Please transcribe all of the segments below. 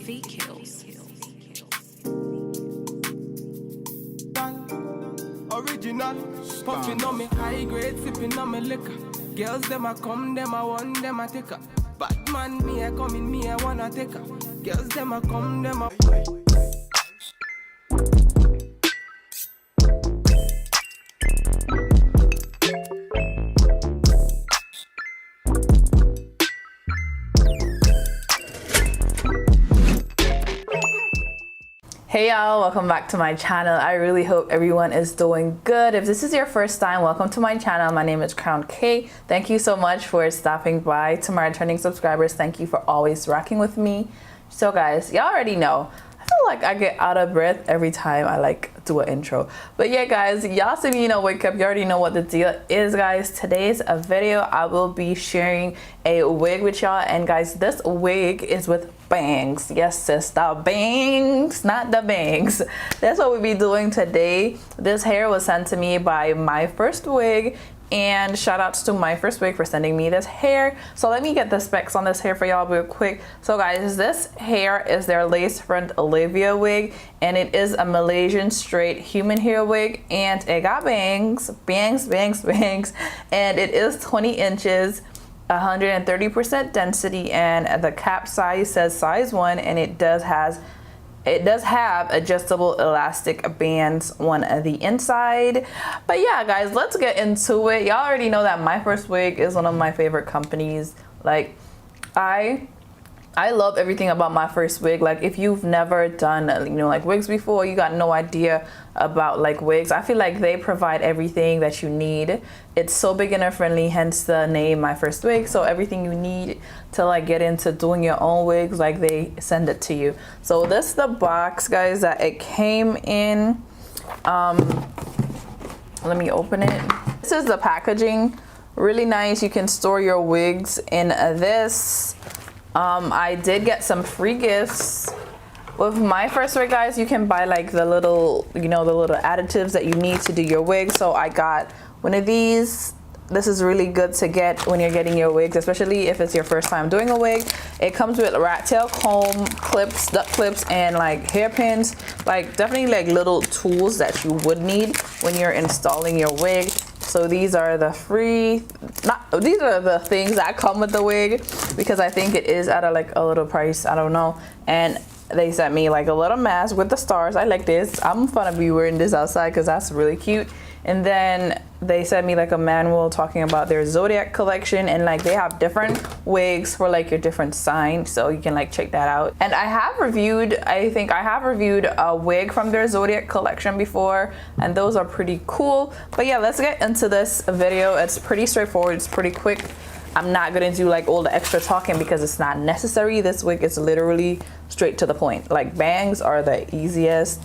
beat kills. Original, puffing on me high grade, sipping on me liquor. Girls them a come, them a want, them a take her. Bad man, me a come in, me a wanna take her. Girls them a come, them a. Hey y'all, welcome back to my channel. I really hope everyone is doing good. If this is your first time, welcome to my channel. My name is Crown K. Thank you so much for stopping by. To my returning subscribers, thank you for always rocking with me. So guys, y'all already know, I feel like I get out of breath every time I do an intro. But yeah guys, y'all see me in a wake up. You already know what the deal is guys. Today's a video. I will be sharing a wig with y'all, and guys, this wig is with bangs. Yes sis, the bangs, not the bangs. That's what we'll be doing today. This hair was sent to me by MyFirstWig, and shout outs to MyFirstWig for sending me this hair. So let me get the specs on this hair for y'all real quick. So guys, this hair is their lace front Olivia wig, and it is a Malaysian straight human hair wig, and it got bangs, and it is 20 inches, 130% density, and the cap size says size 1, and it does have adjustable elastic bands on the inside. But yeah guys, let's get into it. Y'all already know that MyFirstWig is one of my favorite companies. Like I love everything about MyFirstWig. Like if you've never done wigs before, you got no idea about wigs, I feel like they provide everything that you need. It's so beginner friendly, hence the name MyFirstWig. So everything you need to get into doing your own wigs, they send it to you. So this is the box guys that it came in. Let me open it. This is the packaging, really nice. You can store your wigs in this. I did get some free gifts with MyFirstWig guys. You can buy the little the little additives that you need to do your wig. So I got one of these. This is really good to get when you're getting your wigs, especially if it's your first time doing a wig. It comes with rat tail comb, clips, duck clips, and hairpins. Definitely little tools that you would need when you're installing your wig. So these are the these are the things that come with the wig, because I think it is at a little price, I don't know. And they sent me a little mask with the stars. I like this. I'm gonna be wearing this outside because that's really cute. And then they sent me a manual talking about their zodiac collection, and they have different wigs for your different signs, so you can check that out. And I think I have reviewed a wig from their zodiac collection before, and those are pretty cool. But yeah, let's get into this video. It's pretty straightforward, it's pretty quick. I'm not gonna do all the extra talking because it's not necessary. This wig is literally straight to the point. Bangs are the easiest.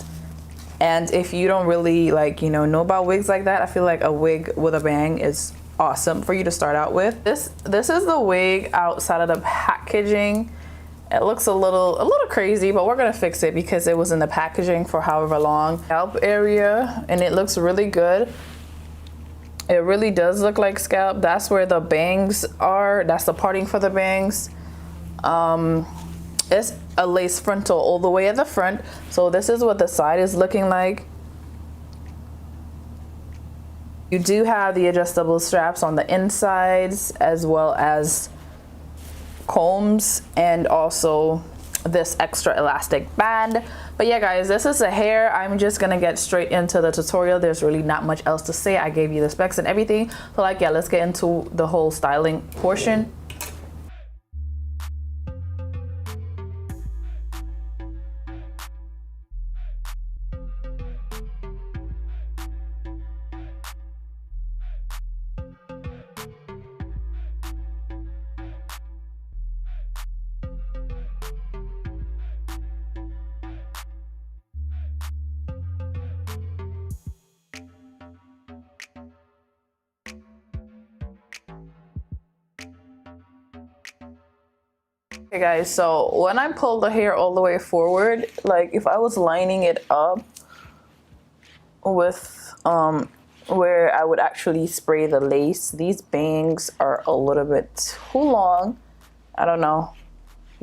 And if you don't really know about wigs like that, I feel like a wig with a bang is awesome for you to start out with. This is the wig outside of the packaging. It looks a little crazy, but we're gonna fix it because it was in the packaging for however long. Scalp area, and it looks really good. It really does look like scalp. That's where the bangs are. That's the parting for the bangs. It's a lace frontal all the way at the front. So this is what the side is looking like. You do have the adjustable straps on the insides, as well as combs, and also this extra elastic band. But yeah guys, this is the hair. I'm just gonna get straight into the tutorial. There's really not much else to say. I gave you the specs and everything. So yeah, let's get into the whole styling portion. Okay guys, so when I pull the hair all the way forward, if I was lining it up with where I would actually spray the lace, these bangs are a little bit too long. I don't know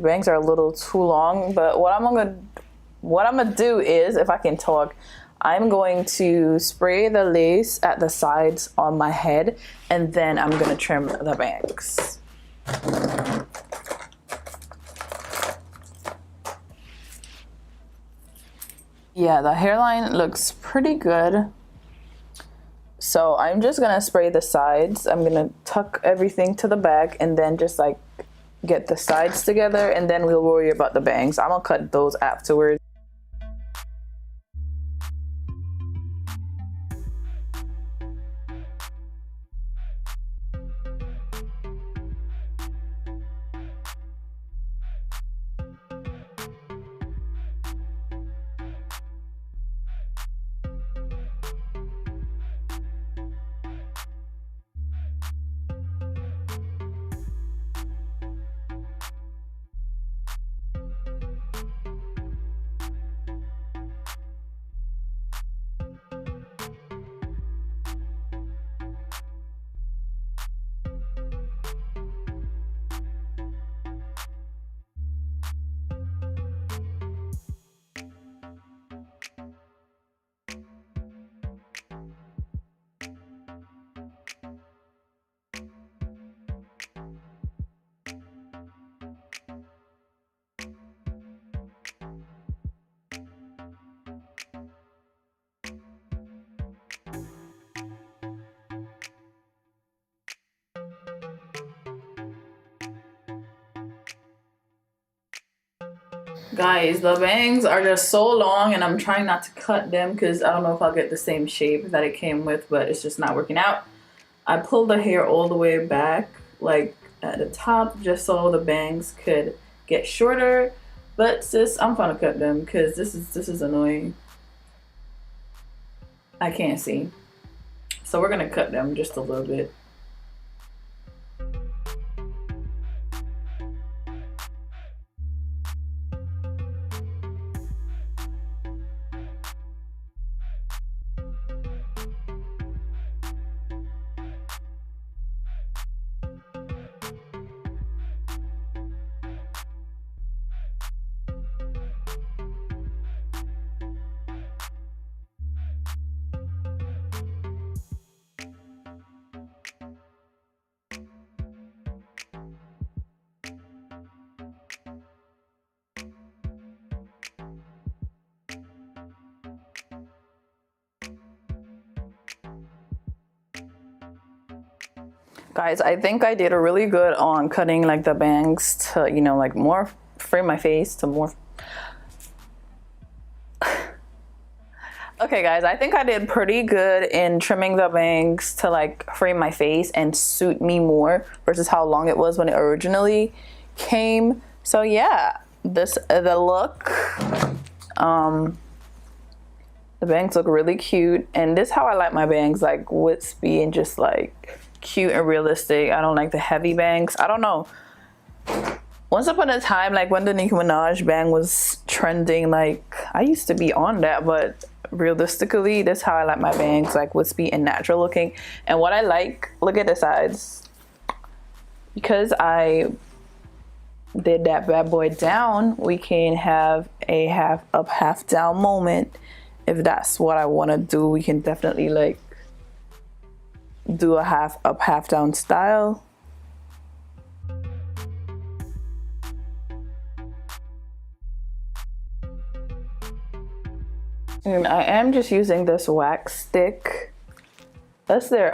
The bangs are a little too long, but what I'm gonna do is, if I can talk, I'm going to spray the lace at the sides on my head, and then I'm gonna trim the bangs. Yeah, the hairline looks pretty good. So I'm just gonna spray the sides. I'm gonna tuck everything to the back and then just like get the sides together, and then we'll worry about the bangs. I'm gonna cut those afterwards. Guys, the bangs are just so long and I'm trying not to cut them because I don't know if I'll get the same shape that it came with, but it's just not working out. I pulled the hair all the way back, like at the top, just so the bangs could get shorter. But sis, I'm gonna cut them because this is annoying. I can't see. So we're gonna cut them just a little bit. Guys, I think I did a really good on cutting like the bangs to, you know, like more frame my face to more. Okay guys, I think I did pretty good in trimming the bangs to like frame my face and suit me more versus how long it was when it originally came. So yeah, the look, the bangs look really cute, and this is how I like my bangs, like wispy and just like cute and realistic. I don't like the heavy bangs. I don't know. Once upon a time, like when the Nicki Minaj bang was trending, like I used to be on that, but realistically, this is how I like my bangs, like wispy and natural looking. And what I like, look at the sides. Because I did that bad boy down, we can have a half up, half down moment. If that's what I want to do, we can definitely like do a half up, half down style. And I am just using this wax stick. That's their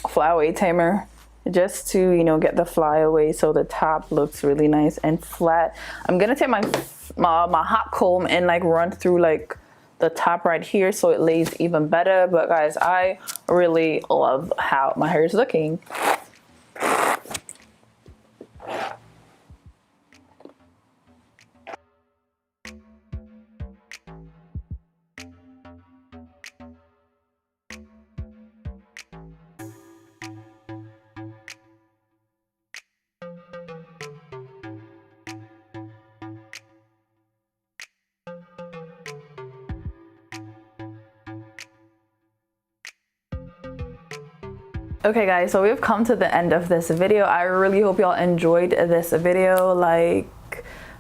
flyaway tamer, just to, you know, get the flyaway so the top looks really nice and flat. I'm gonna take my hot comb and like run through like the top right here so it lays even better. But guys, I really love how my hair is looking. Okay guys, so we've come to the end of this video. I really hope y'all enjoyed this video. Like,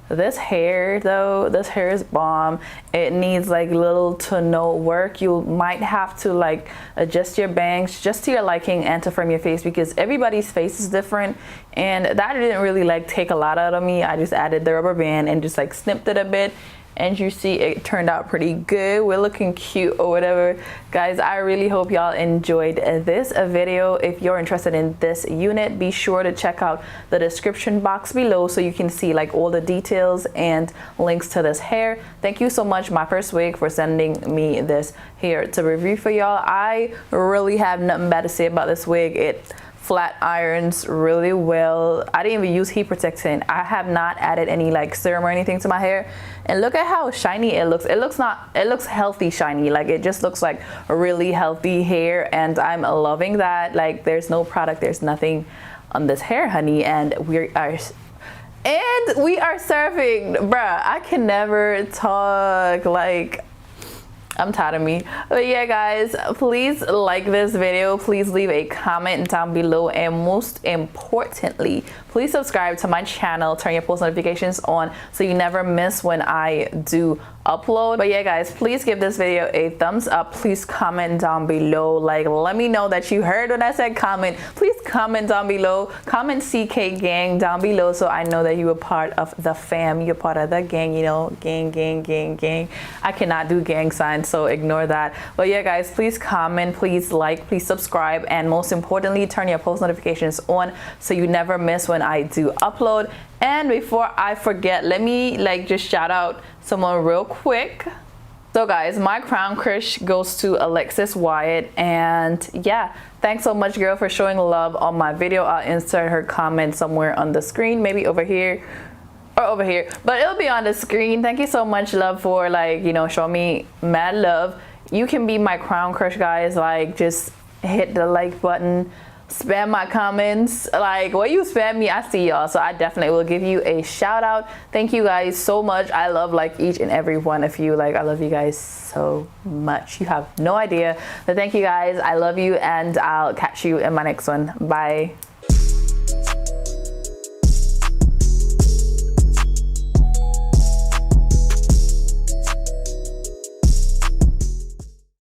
This hair though, this hair is bomb. It needs like little to no work. You might have to like adjust your bangs just to your liking and to frame your face, because everybody's face is different, and that didn't really like take a lot out of me. I just added the rubber band and just like snipped it a bit, and you see it turned out pretty good. We're looking cute or whatever. Guys, I really hope y'all enjoyed this video. If you're interested in this unit, be sure to check out the description box below so you can see like all the details and links to this hair. Thank you so much, MyFirstWig, for sending me this hair to review for y'all. I really have nothing bad to say about this wig. It flat irons really well. I didn't even use heat protectant. I have not added any like serum or anything to my hair, and look at how shiny it looks. It looks healthy shiny. Like it just looks like a really healthy hair, and I'm loving that. Like there's no product, there's nothing on this hair, honey, and we are serving, bruh. I can never talk, like I'm tired of me. But yeah, guys, please like this video. Please leave a comment down below, and most importantly, please subscribe to my channel. Turn your post notifications on so you never miss when I do upload. But yeah, guys, please give this video a thumbs up. Please comment down below. Like, let me know that you heard when I said comment. Please comment down below. Comment CK gang down below so I know that you were part of the fam. You're part of the gang, you know, gang, gang, gang, gang. I cannot do gang signs, so ignore that. But yeah, guys, please comment, please like, please subscribe, and most importantly, turn your post notifications on so you never miss when I do upload. And before I forget, let me like just shout out someone real quick. So guys, my crown crush goes to Alexis Wyatt, and yeah, thanks so much, girl, for showing love on my video. I'll insert her comment somewhere on the screen, maybe over here or over here, but it'll be on the screen. Thank you so much, love, for like, you know, showing me mad love. You can be my crown crush, guys. Like, just hit the like button, spam my comments. Like, what you spam me, I see y'all, so I definitely will give you a shout out. Thank you guys so much. I love like each and every one of you. Like, I love you guys so much, you have no idea. But thank you guys, I love you, and I'll catch you in my next one. Bye.